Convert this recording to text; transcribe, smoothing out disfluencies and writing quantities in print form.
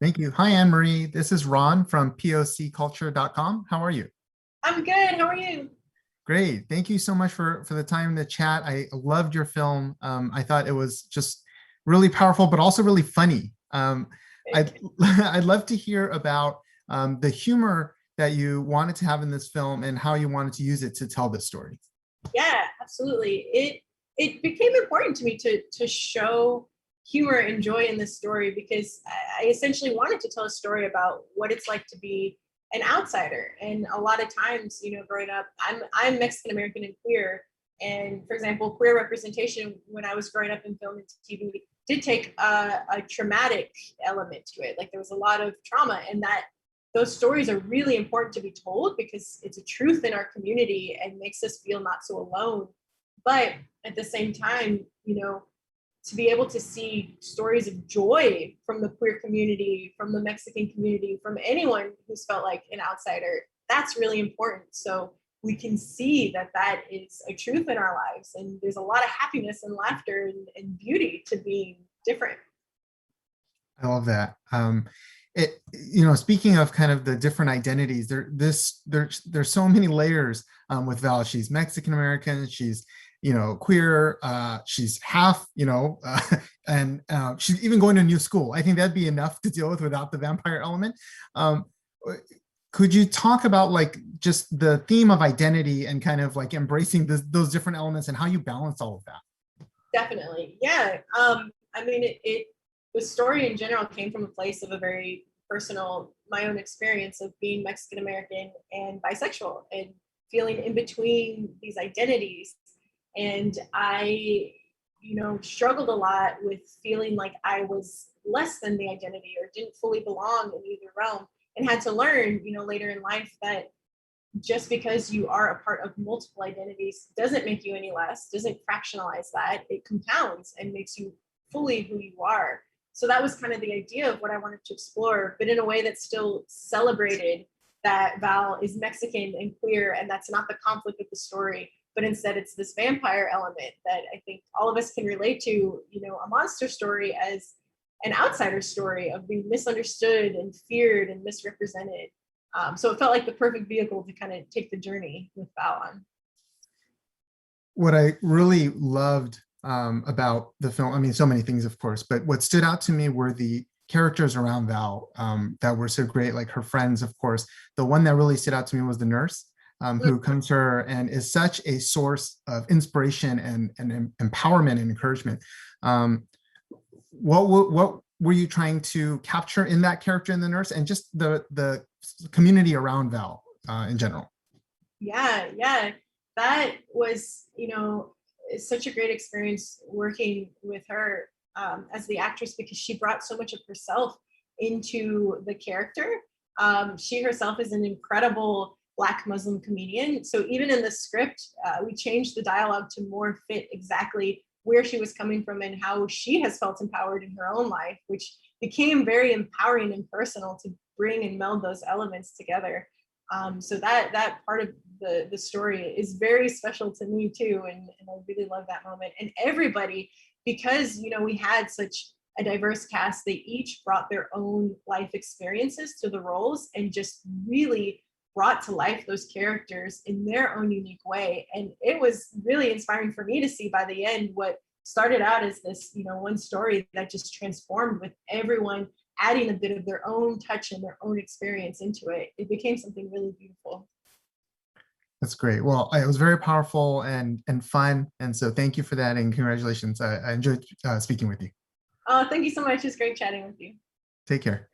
Thank you. Hi, Anne Marie. This is Ron from POCculture.com. How are you? I'm good. How are you? Great. Thank you so much for the time to chat. I loved your film. I thought it was just really powerful, but also really funny. Thank I'd you. I'd love to hear about the humor that you wanted to have in this film and how you wanted to use it to tell this story. Yeah, absolutely. It became important to me to show humor and joy in this story because I essentially wanted to tell a story about what it's like to be an outsider. And a lot of times, growing up, I'm Mexican American and queer. And for example, queer representation when I was growing up in film and TV did take a traumatic element to it. Like there was a lot of trauma, and that those stories are really important to be told because it's a truth in our community and makes us feel not so alone. But at the same time, to be able to see stories of joy from the queer community, from the Mexican community, from anyone who's felt like an outsider, that's really important. So we can see that that is a truth in our lives. And there's a lot of happiness and laughter and beauty to being different. I love that. Speaking of kind of the different identities, there's so many layers with Val. She's Mexican American. She's queer. She's half, and she's even going to a new school. I think that'd be enough to deal with without the vampire element. Um, could you talk about like just the theme of identity and kind of like embracing those different elements and how you balance all of that? Definitely. Yeah. I mean, the story in general came from a place of a very personal, my own experience of being Mexican American and bisexual and feeling in between these identities. And I, struggled a lot with feeling like I was less than the identity or didn't fully belong in either realm, and had to learn, later in life that just because you are a part of multiple identities doesn't make you any less, doesn't fractionalize that. It compounds and makes you fully who you are. So that was kind of the idea of what I wanted to explore, but in a way that still celebrated that Val is Mexican and queer, and that's not the conflict of the story, but instead it's this vampire element that I think all of us can relate to, a monster story as an outsider story of being misunderstood and feared and misrepresented. So it felt like the perfect vehicle to kind of take the journey with Val on. What I really loved about the film, I mean, so many things, of course, but what stood out to me were the characters around Val that were so great, like her friends, of course. The one that really stood out to me was the nurse who comes to her and is such a source of inspiration and empowerment and encouragement. What were you trying to capture in that character in the nurse and just the community around Val in general? Yeah. That was, it's such a great experience working with her as the actress because she brought so much of herself into the character. She herself is an incredible Black Muslim comedian. So even in the script, we changed the dialogue to more fit exactly where she was coming from and how she has felt empowered in her own life, which became very empowering and personal to bring and meld those elements together. So that part of the story is very special to me too, and I really love that moment. And everybody, because we had such a diverse cast, they each brought their own life experiences to the roles and just really brought to life those characters in their own unique way. And it was really inspiring for me to see by the end what started out as this one story that just transformed with everyone adding a bit of their own touch and their own experience into it. It became something really beautiful. That's great. Well, it was very powerful and fun. And so thank you for that. And congratulations. I enjoyed speaking with you. Oh, thank you so much. It's great chatting with you. Take care.